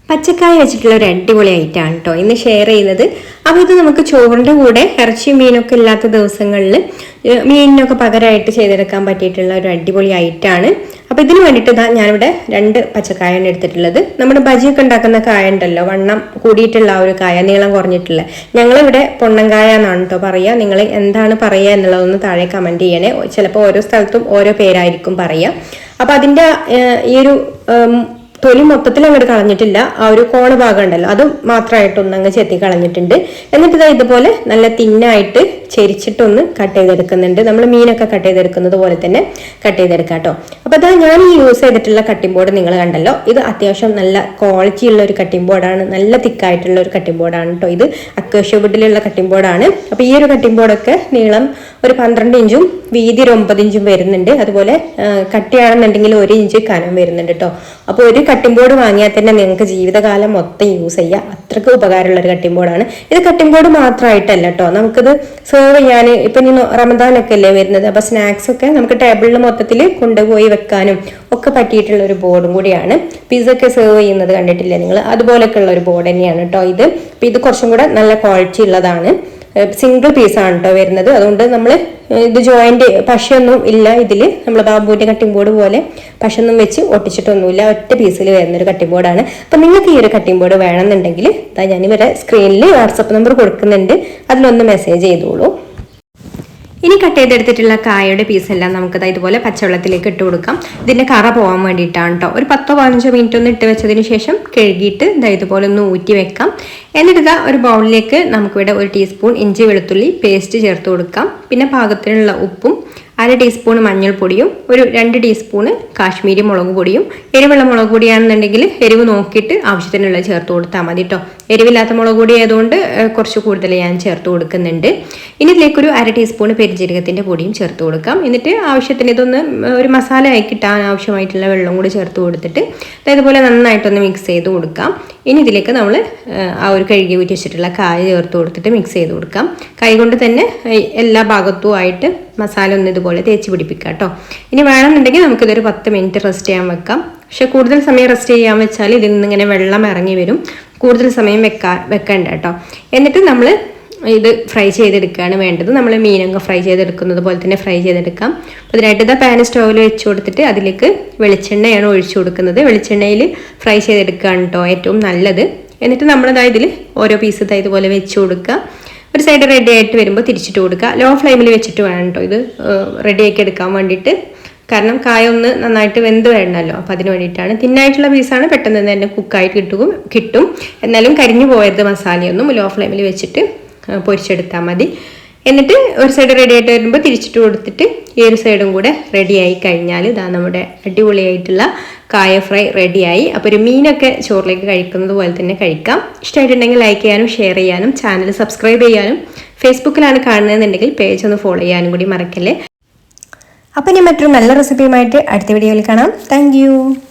പച്ചക്കായ വെച്ചിട്ടുള്ള ഒരു അടിപൊളി ഐറ്റമാണ് കേട്ടോ ഇന്ന് ഷെയർ ചെയ്യുന്നത്. അപ്പോൾ ഇത് നമുക്ക് ചോറിൻ്റെ കൂടെ ഇറച്ചി മീനൊക്കെ ഇല്ലാത്ത ദിവസങ്ങളിൽ മീനിനൊക്കെ പകരമായിട്ട് ചെയ്തെടുക്കാൻ പറ്റിയിട്ടുള്ള ഒരു അടിപൊളി ഐറ്റമാണ്. അപ്പോൾ ഇതിന് വേണ്ടിയിട്ട് ഞാനിവിടെ 2 പച്ചക്കായാണ് എടുത്തിട്ടുള്ളത്. നമ്മുടെ ബജിയൊക്കെ ഉണ്ടാക്കുന്ന കായ ഉണ്ടല്ലോ, വണ്ണം കൂടിയിട്ടുള്ള ആ ഒരു കായ, നീളം കുറഞ്ഞിട്ടുള്ള. ഞങ്ങളിവിടെ പൊണ്ണങ്കായ എന്നാണ് കേട്ടോ പറയുക. നിങ്ങൾ എന്താണ് പറയുക എന്നുള്ളതൊന്ന് താഴെ കമൻറ്റ് ചെയ്യണേ. ചിലപ്പോൾ ഓരോ സ്ഥലത്തും ഓരോ പേരായിരിക്കും പറയുക. അപ്പോൾ അതിൻ്റെ ഈ ഒരു തൊലി മൊത്തത്തിൽ അങ്ങോട്ട് കളഞ്ഞിട്ടില്ല, ആ ഒരു കോണ ഭാഗം ഉണ്ടല്ലോ അത് മാത്രമായിട്ടൊന്ന് അങ്ങ് ചെത്തി കളഞ്ഞിട്ടുണ്ട്. എന്നിട്ട് ഇതുപോലെ നല്ല തിന്നായിട്ട് ചെരിച്ചിട്ടൊന്ന് കട്ട് ചെയ്തെടുക്കുന്നുണ്ട്. നമ്മൾ മീനൊക്കെ കട്ട് ചെയ്തെടുക്കുന്നത് പോലെ തന്നെ കട്ട് ചെയ്തെടുക്കാം കേട്ടോ. അപ്പോൾ ഞാൻ ഈ യൂസ് ചെയ്തിട്ടുള്ള കട്ടിംഗ് ബോർഡ് നിങ്ങൾ കണ്ടല്ലോ, ഇത് അത്യാവശ്യം നല്ല ക്വാളിറ്റി ഉള്ള ഒരു കട്ടിംഗ് ബോർഡാണ്, നല്ല തിക്കായിട്ടുള്ള ഒരു കട്ടിംഗ് ബോർഡാണ് കേട്ടോ. ഇത് അക്വേഷ്യ വുഡിലുള്ള കട്ടിംഗ് ബോർഡാണ്. അപ്പോൾ ഈ ഒരു കട്ടിംഗ് ബോർഡൊക്കെ നീളം ഒരു 12 ഇഞ്ചും വീതി ഒരു 9 ഇഞ്ചും വരുന്നുണ്ട്. അതുപോലെ കട്ടിയാണെന്നുണ്ടെങ്കിൽ 1 ഇഞ്ച് കനം വരുന്നുണ്ട് കേട്ടോ. അപ്പോൾ ഒരു കട്ടിംഗ് ബോർഡ് വാങ്ങിയാൽ തന്നെ നിങ്ങൾക്ക് ജീവിതകാലം മൊത്തം യൂസ് ചെയ്യാം, അത്രയ്ക്ക് ഉപകാരമുള്ള ഒരു കട്ടിംഗ് ബോർഡാണ് ഇത്. കട്ടിംഗ് ബോർഡ് മാത്രമായിട്ടല്ല കേട്ടോ, നമുക്കിത് സെർവ് ചെയ്യാൻ ഇപ്പം ഇനി റമദാനൊക്കെ അല്ലേ വരുന്നത്, അപ്പോൾ സ്നാക്സ് ഒക്കെ നമുക്ക് ടേബിളിൽ മൊത്തത്തിൽ കൊണ്ടുപോയി വെക്കാനും ഒക്കെ പറ്റിയിട്ടുള്ള ഒരു ബോർഡും കൂടിയാണ്. പിസ്സ ഒക്കെ സെർവ് ചെയ്യുന്നത് കണ്ടിട്ടില്ലേ നിങ്ങൾ, അതുപോലൊക്കെ ഉള്ള ഒരു ബോർഡ് തന്നെയാണ് കേട്ടോ ഇത്. അപ്പം ഇത് കുറച്ചും കൂടെ നല്ല ക്വാളിറ്റി ഉള്ളതാണ്. സിംഗിൾ പീസാണ് കേട്ടോ വരുന്നത്. അതുകൊണ്ട് നമ്മൾ ഇത് ജോയിന്റ് പശയൊന്നും ഇല്ല ഇതിൽ. നമ്മൾ ബാമ്പുവിന്റെ കട്ടിംഗ് ബോർഡ് പോലെ പശയൊന്നും വെച്ച് ഒട്ടിച്ചിട്ടൊന്നുമില്ല, ഒറ്റ പീസിൽ വരുന്നൊരു കട്ടിംഗ് ബോർഡാണ്. അപ്പം നിങ്ങൾക്ക് ഈ ഒരു കട്ടിംഗ് ബോർഡ് വേണമെന്നുണ്ടെങ്കിൽ ഞാനിവരെ സ്ക്രീനിൽ വാട്സപ്പ് നമ്പർ കൊടുക്കുന്നുണ്ട്, അതിലൊന്ന് മെസ്സേജ് ചെയ്തോളൂ. ഇനി കട്ട് ചെയ്തെടുത്തിട്ടുള്ള കായയുടെ പീസെല്ലാം നമുക്ക് ഇതുപോലെ പച്ചവെള്ളത്തിലേക്ക് ഇട്ട് കൊടുക്കാം. ഇതിൻ്റെ കറ പോകാൻ വേണ്ടിയിട്ടാണ് കേട്ടോ. ഒരു 10-15 മിനിറ്റ് ഒന്ന് ഇട്ട് വെച്ചതിന് ശേഷം കഴുകിയിട്ട് ഇതുപോലെ ഒന്ന് ഊറ്റി വെക്കാം. എന്നിട്ട് ഒരു ബൗളിലേക്ക് നമുക്കിവിടെ 1 ടീസ്പൂൺ ഇഞ്ചി വെളുത്തുള്ളി പേസ്റ്റ് ചേർത്ത് കൊടുക്കാം. പിന്നെ പാകത്തിനുള്ള ഉപ്പും 1/2 ടീസ്പൂൺ മഞ്ഞൾപ്പൊടിയും 2 ടീസ്പൂണ് കാശ്മീരി മുളക് പൊടിയും. എരിവുള്ള മുളക് പൊടിയാണെന്നുണ്ടെങ്കിൽ എരിവ് നോക്കിയിട്ട് ആവശ്യത്തിനുള്ള ചേർത്ത് കൊടുത്താൽ മതി കേട്ടോ. എരിവില്ലാത്ത മുളക് പൊടി ആയതുകൊണ്ട് കുറച്ച് കൂടുതൽ ഞാൻ ചേർത്ത് കൊടുക്കുന്നുണ്ട്. ഇനി ഇതിലേക്കൊരു 1/2 ടീസ്പൂൺ പെരുംജീരകത്തിൻ്റെ പൊടിയും ചേർത്ത് കൊടുക്കാം. എന്നിട്ട് ആവശ്യത്തിന് ഇതൊന്ന് ഒരു മസാല ആയി കിട്ടാൻ ആവശ്യമായിട്ടുള്ള വെള്ളം കൂടി ചേർത്ത് കൊടുത്തിട്ട് ഇതുപോലെ നന്നായിട്ടൊന്ന് മിക്സ് ചെയ്ത് കൊടുക്കാം. ഇനി ഇതിലേക്ക് നമ്മൾ ആ ഒരു കഴുകി ഊറ്റി വെച്ചിട്ടുള്ള കായ ചേർത്ത് കൊടുത്തിട്ട് മിക്സ് ചെയ്ത് കൊടുക്കാം. കൈ കൊണ്ട് തന്നെ എല്ലാ ഭാഗത്തും ആയിട്ട് മസാല ഒന്ന് ഇതുപോലെ തേച്ച് പിടിപ്പിക്കാം കേട്ടോ. ഇനി വേണമെന്നുണ്ടെങ്കിൽ നമുക്കിതൊരു 10 മിനിറ്റ് റെസ്റ്റ് ചെയ്യാൻ വെക്കാം. പക്ഷെ കൂടുതൽ സമയം റെസ്റ്റ് ചെയ്യാൻ വെച്ചാൽ ഇതിൽ നിന്ന് ഇങ്ങനെ വെള്ളം ഇറങ്ങി വരും. കൂടുതൽ സമയം വെക്കണ്ട കേട്ടോ. എന്നിട്ട് നമ്മൾ ഇത് ഫ്രൈ ചെയ്തെടുക്കുകയാണ് വേണ്ടത്. നമ്മൾ മീനൊക്കെ ഫ്രൈ ചെയ്തെടുക്കുന്നത് പോലെ തന്നെ ഫ്രൈ ചെയ്തെടുക്കാം. അതിനായിട്ട് പാൻ സ്റ്റൗവിൽ വെച്ച് കൊടുത്തിട്ട് അതിലേക്ക് വെളിച്ചെണ്ണയാണ് ഒഴിച്ചു കൊടുക്കുന്നത്. വെളിച്ചെണ്ണയിൽ ഫ്രൈ ചെയ്തെടുക്കുകയാണ് കേട്ടോ ഏറ്റവും നല്ലത്. എന്നിട്ട് നമ്മൾ ഇതിൽ ഓരോ പീസ് ഇതുപോലെ വെച്ച് കൊടുക്കുക. ഒരു സൈഡ് റെഡി ആയിട്ട് വരുമ്പോൾ തിരിച്ചിട്ട് കൊടുക്കുക. ലോ ഫ്ലെയിമിൽ വെച്ചിട്ട് വേണം കേട്ടോ ഇത് റെഡിയാക്കി എടുക്കാൻ വേണ്ടിയിട്ട്. കാരണം കായ ഒന്ന് നന്നായിട്ട് വെന്ത് വേണമല്ലോ, അപ്പോൾ അതിന് വേണ്ടിയിട്ടാണ്. തിന്നായിട്ടുള്ള പീസാണ്, പെട്ടെന്ന് തന്നെ കുക്കായിട്ട് കിട്ടും. എന്നാലും കരിഞ്ഞു പോയത് മസാലയൊന്നും. ലോ ഫ്ലെയിമിൽ വെച്ചിട്ട് പൊരിച്ചെടുത്താൽ മതി. എന്നിട്ട് ഒരു സൈഡ് റെഡി ആയിട്ട് വരുമ്പോൾ തിരിച്ചിട്ട് കൊടുത്തിട്ട് ഈ ഒരു സൈഡും കൂടെ റെഡിയായി കഴിഞ്ഞാൽ നമ്മുടെ അടിപൊളിയായിട്ടുള്ള കായ ഫ്രൈ റെഡിയായി. അപ്പോൾ ഒരു മീനൊക്കെ ചോറിലേക്ക് കഴിക്കുന്നത് പോലെ തന്നെ കഴിക്കാം. ഇഷ്ടമായിട്ടുണ്ടെങ്കിൽ ലൈക്ക് ചെയ്യാനും ഷെയർ ചെയ്യാനും ചാനൽ സബ്സ്ക്രൈബ് ചെയ്യാനും, ഫേസ്ബുക്കിലാണ് കാണുന്നതെന്നുണ്ടെങ്കിൽ പേജ് ഒന്ന് ഫോളോ ചെയ്യാനും കൂടി മറക്കല്ലേ. അപ്പോൾ ഇനി മറ്റൊരു നല്ല റെസിപ്പിയുമായിട്ട് അടുത്ത വീഡിയോയിൽ കാണാം. താങ്ക്